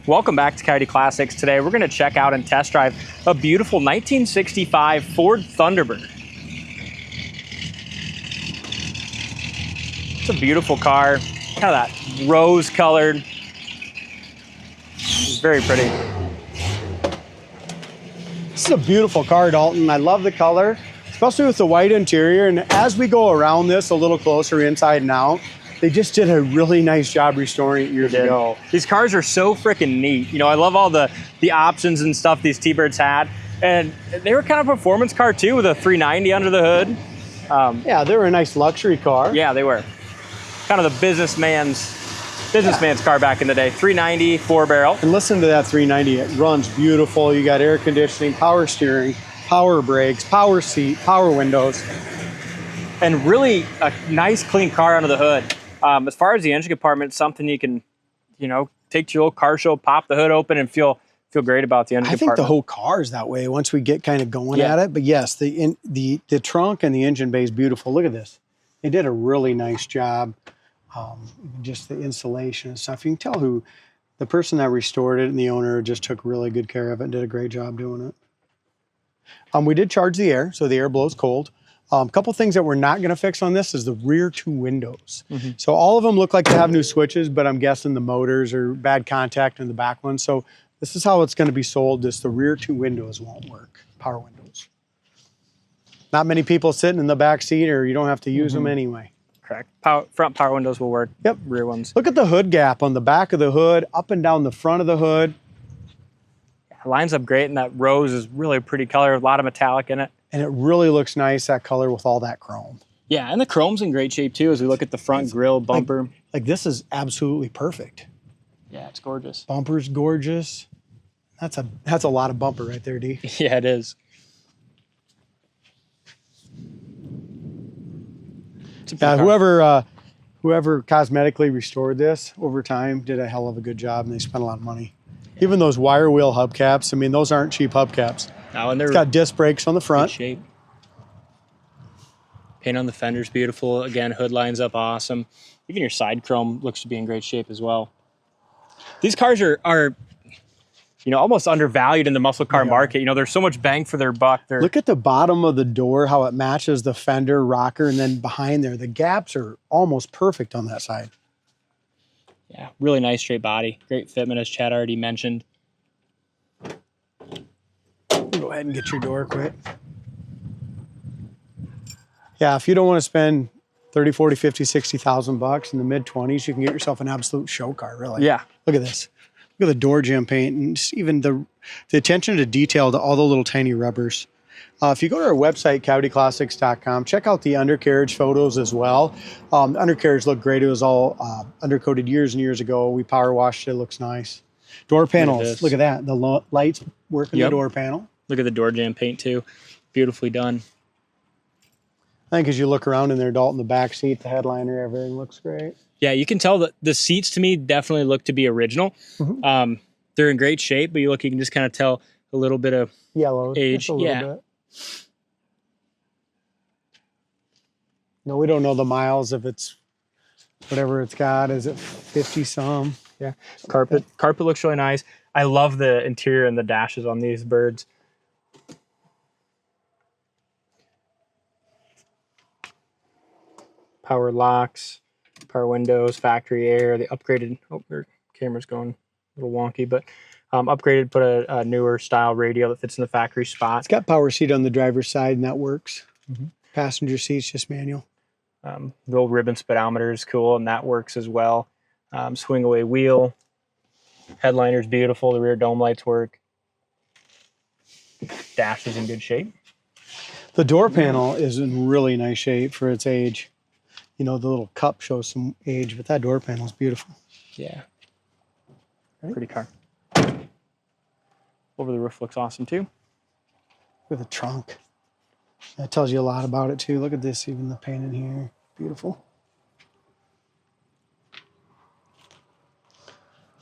Welcome back to Coyote Classics. Today we're going to check out and test drive a beautiful 1965 Ford Thunderbird. It's a beautiful car, kind of that rose colored. It's very pretty. This is a beautiful car, Dalton. I love the color, especially with the white interior. And as we go around this a little closer inside and out, they just did a really nice job restoring it years ago. These cars are so freaking neat. You know, I love all the options and stuff these T-Birds had. And they were kind of a performance car too, with a 390 under the hood. Yeah, they were a nice luxury car. Yeah, they were. Kind of the businessman's car back in the day. 390, 4-barrel. And listen to that 390. It runs beautiful. You got air conditioning, power steering, power brakes, power seat, power windows. And really a nice, clean car under the hood. As far as the engine compartment, something you can, you know, take to your old car show, pop the hood open, and feel great about the engine compartment. I think the whole car is that way once we get kind of going at it. But yes, the trunk and the engine bay is beautiful. Look at this. They did a really nice job. Just the insulation and stuff. You can tell who the person that restored it and the owner just took really good care of it and did a great job doing it. We did charge the air, so the air blows cold. A couple things that we're not going to fix on this is the rear two windows. So all of them look like they have new switches, but I'm guessing the motors are bad contact in the back one. So this is how it's going to be sold. The rear two windows won't work, power windows. Not many people sitting in the back seat, or you don't have to use them anyway. Correct. Front power windows will work. Yep. Rear ones. Look at the hood gap on the back of the hood, up and down the front of the hood. It lines up great, and that rose is really a pretty color, a lot of metallic in it. And it really looks nice, that color with all that chrome. Yeah, and the chrome's in great shape too as we look at the front grille, bumper. Like this is absolutely perfect. Yeah, it's gorgeous. Bumper's gorgeous. That's a lot of bumper right there, D. Yeah, it is. Whoever cosmetically restored this over time did a hell of a good job, and they spent a lot of money. Yeah. Even those wire wheel hubcaps, I mean, those aren't cheap hubcaps. No, and it's got disc brakes on the front. Good shape. Paint on the fender's beautiful. Again, hood lines up awesome. Even your side chrome looks to be in great shape as well. These cars are you know, almost undervalued in the muscle car market. You know, there's so much bang for their buck. Look at the bottom of the door, how it matches the fender, rocker, and then behind there, the gaps are almost perfect on that side. Yeah, really nice straight body. Great fitment, as Chad already mentioned. Go ahead and get your door quick. Yeah, if you don't want to spend 30, 40, 50, 60,000 bucks in the mid-20s, you can get yourself an absolute show car, really. Yeah. Look at this. Look at the door jamb paint and just even the attention to detail to all the little tiny rubbers. If you go to our website, coyoteclassics.com, check out the undercarriage photos as well. Undercarriage looked great. It was all undercoated years and years ago. We power washed it. It looks nice. Door panels, look at that. The lights work in the door panel. Look at the door jamb paint too. Beautifully done. I think as you look around in there, Dalton, the back seat, the headliner, everything looks great. Yeah, you can tell that the seats to me definitely look to be original. They're in great shape, but you can just kind of tell a little bit of yellow age. Yeah. Bit. No, we don't know the miles if it's whatever it's got. Is it 50 some? Yeah. Carpet looks really nice. I love the interior and the dashes on these birds. Power locks, power windows, factory air, the upgraded, their camera's going a little wonky, but upgraded, put a newer style radio that fits in the factory spot. It's got power seat on the driver's side, and that works. Passenger seat's just manual. The old ribbon speedometer is cool, and that works as well. Swing away wheel. Headliner's beautiful. The rear dome lights work. Dash is in good shape. The door panel is in really nice shape for its age. You know, the little cup shows some age, but that door panel is beautiful. Yeah. Right? Pretty car. Over the roof looks awesome too. With a trunk. That tells you a lot about it too. Look at this, even the paint in here. Beautiful.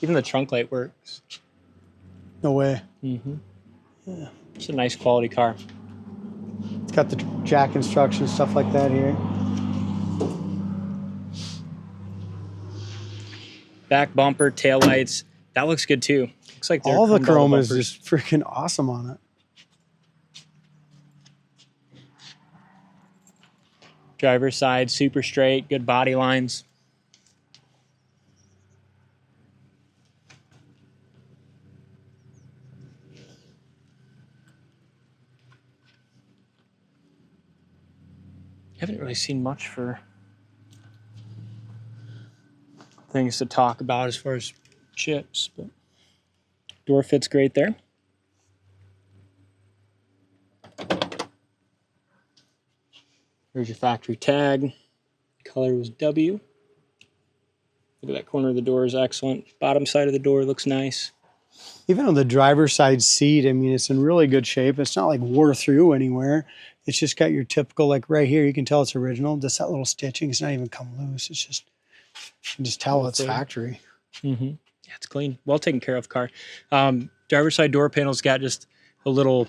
Even the trunk light works. No way. Yeah. It's a nice quality car. It's got the jack instructions, stuff like that here. Back bumper, tail lights, That looks good too. Looks like All the chrome is bumpers. just freaking awesome on it. Driver's side, super straight, good body lines. Haven't really seen much for things to talk about as far as chips, but door fits great there. There's your factory tag. Color was W. Look at that corner of the door is excellent. Bottom side of the door looks nice. Even on the driver's side seat, I mean, it's in really good shape. It's not like wore through anywhere. It's just got your typical, like right here, you can tell it's original. Just that little stitching, it's not even come loose. It's just, you can just tell it's factory. Mm-hmm. Yeah, it's clean. Well taken care of car. Driver's side door panel's got just a little,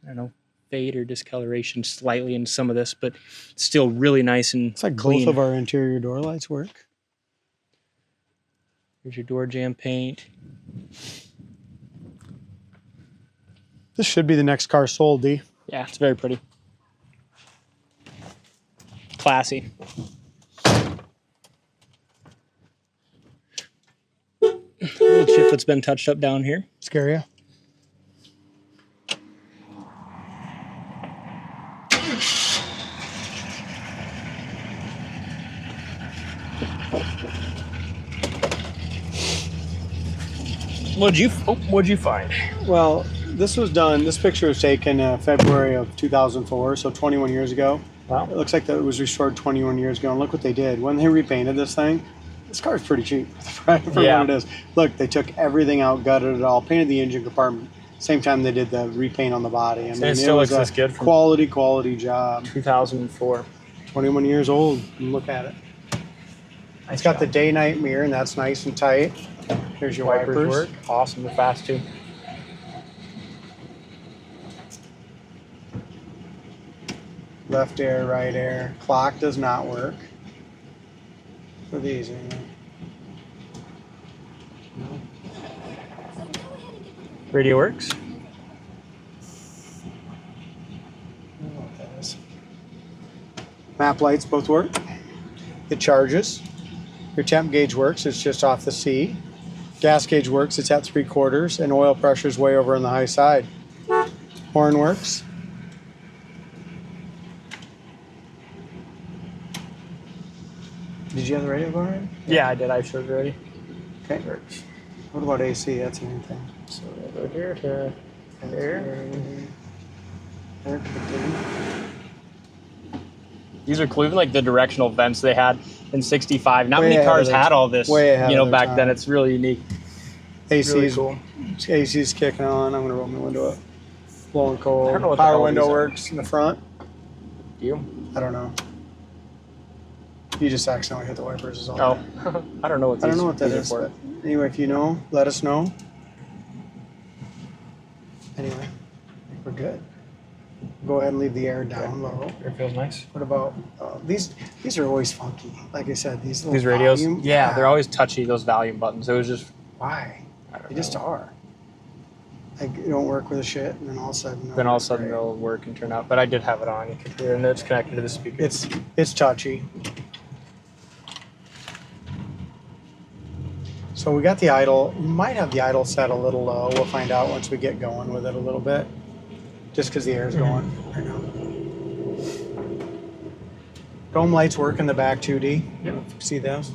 I don't know, fade or discoloration slightly in some of this, but still really nice and It's like clean. both of our interior door lights work. Here's your door jamb paint. This should be the next car sold, D. Yeah, it's very pretty. Classy. Little chip that's been touched up down here. Scare you? What'd you find? Well, this was done, this picture was taken February of 2004, so 21 years ago. Wow. It looks like that it was restored 21 years ago, and look what they did. When they repainted this thing, this car is pretty cheap for Yeah. what it is. Look, they took everything out, gutted it all, painted the engine compartment. Same time they did the repaint on the body. I mean, it still was looks a this good from quality job. 2004. 21 years old, and look at it. It's got the day-night mirror, and that's nice and tight. Here's your wipers. Work. Awesome. They're fast too. Left air, right air. Clock does not work. For these, anyway. Radio works. I don't know what that is. Map lights both work. It charges. Your temp gauge works. It's just off the C. Gas gauge works. It's at 3/4, and oil pressure is way over on the high side. Horn works. Did you have the radio going already? Yeah, I did. I showed it already. Okay. Works. What about AC? That's anything. So we'll go here to there. Air kicked in. These are cool. Even like the directional vents they had in '65. Not Way many ahead cars of their had all this. way ahead You know, of their back then time. it's really unique. AC's Really cool. AC's kicking on. I'm gonna roll my window up. Blowing cold. I don't know what the Power hell window these are. works in the front. You? I don't know. You just accidentally hit the wipers. Is all. Oh, I don't know what. I don't know what that these are is. for. But anyway, if you know, let us know. Anyway, I think we're good. Go ahead and leave the air down low. It feels nice. What about these? These are always funky. Like I said, these little These radios. volume- Yeah, they're always touchy. Those volume buttons. It was just. Why? I don't They know. just are. Like you don't work with a shit, and then all of a sudden. Then all of a sudden they'll work and turn out. But I did have it on. You could hear, and it's connected to the speaker. It's touchy. So we got the idle. We might have the idle set a little low. We'll find out once we get going with it a little bit. Just because the air's going right now. Dome lights work in the back 2D. Yep. See those?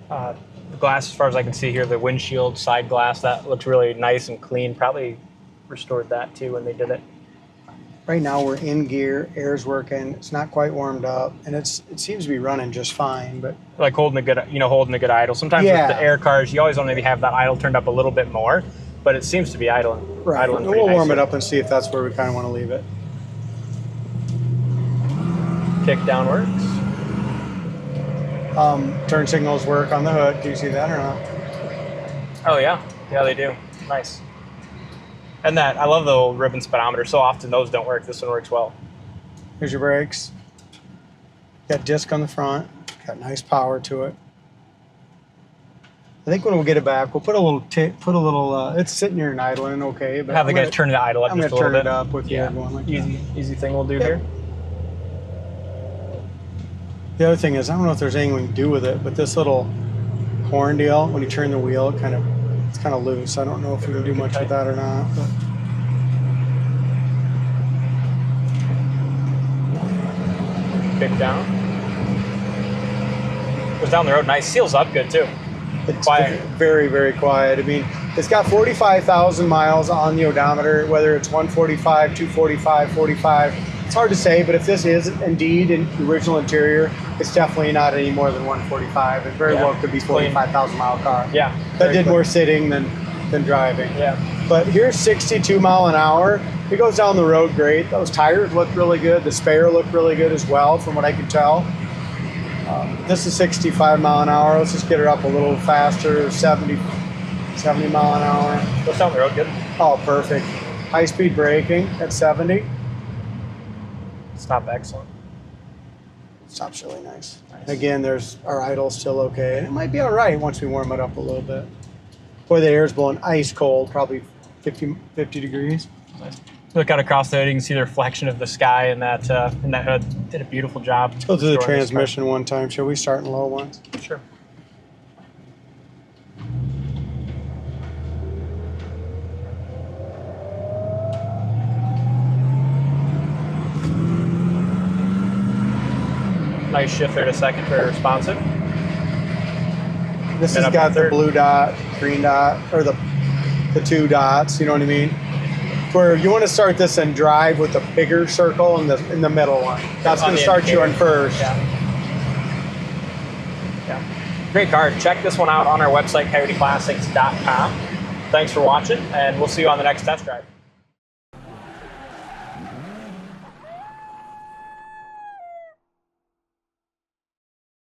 The glass, as far as I can see here, the windshield side glass, that looks really nice and clean. Probably restored that too when they did it. Right now we're in gear. Air's working. It's not quite warmed up, and it seems to be running just fine. But Like holding a good idle. Sometimes Yeah. with the air cars, you always want to maybe have that idle turned up a little bit more, but it seems to be idling. Idling pretty we'll warm nicely. it up and see if that's where we kind of want to leave it. Kick down works. Turn signals work on the hood. Do you see that or not? Oh yeah, yeah they do. Nice. And that I love the old ribbon speedometer. So often those don't work. This one works well. Here's your brakes. Got disc on the front. Got nice power to it. I think when we get it back, we'll put a little it's sitting here and idling, okay. But Have the guys turn it to idle up I'm just gonna a little turn bit. it up with the other one. Like Easy thing we'll do Yep. here. The other thing is, I don't know if there's anything we can do with it, but this little horn deal, when you turn the wheel, it's kind of loose. I don't know if we can do much with that or not. But. Pick down. Goes down the road nice. Seals up good too. It's Quiet. very, very quiet. I mean, it's got 45,000 miles on the odometer, whether it's 145, 245, 45. It's hard to say, but if this is indeed an original interior, it's definitely not any more than 145. It very well could be 45,000 mile car. Yeah. That did more sitting than driving. Yeah. But here's 62 mile an hour. It goes down the road great. Those tires look really good. The spare looked really good as well, from what I could tell. This is 65 mile an hour. Let's just get her up a little faster, 70 mile an hour. Goes down the road good. Oh, perfect. High speed braking at 70. Stop excellent. Stops really nice. Again, there's our idle still okay. And it might be all right once we warm it up a little bit. Boy, the air's blowing ice cold, probably 50 degrees. Nice. Look out across there, you can see the reflection of the sky in that hood. Did a beautiful job. Let's go through the transmission one time. Shall we start in low ones? Sure. Nice shift there to second, very responsive. This has got the blue dot, green dot, or the two dots, you know what I mean? Where you want to start this and drive with a bigger circle in the middle one. That's going to start you on first. Yeah. Great car. Check this one out on our website, coyoteclassics.com. Thanks for watching, and we'll see you on the next test drive.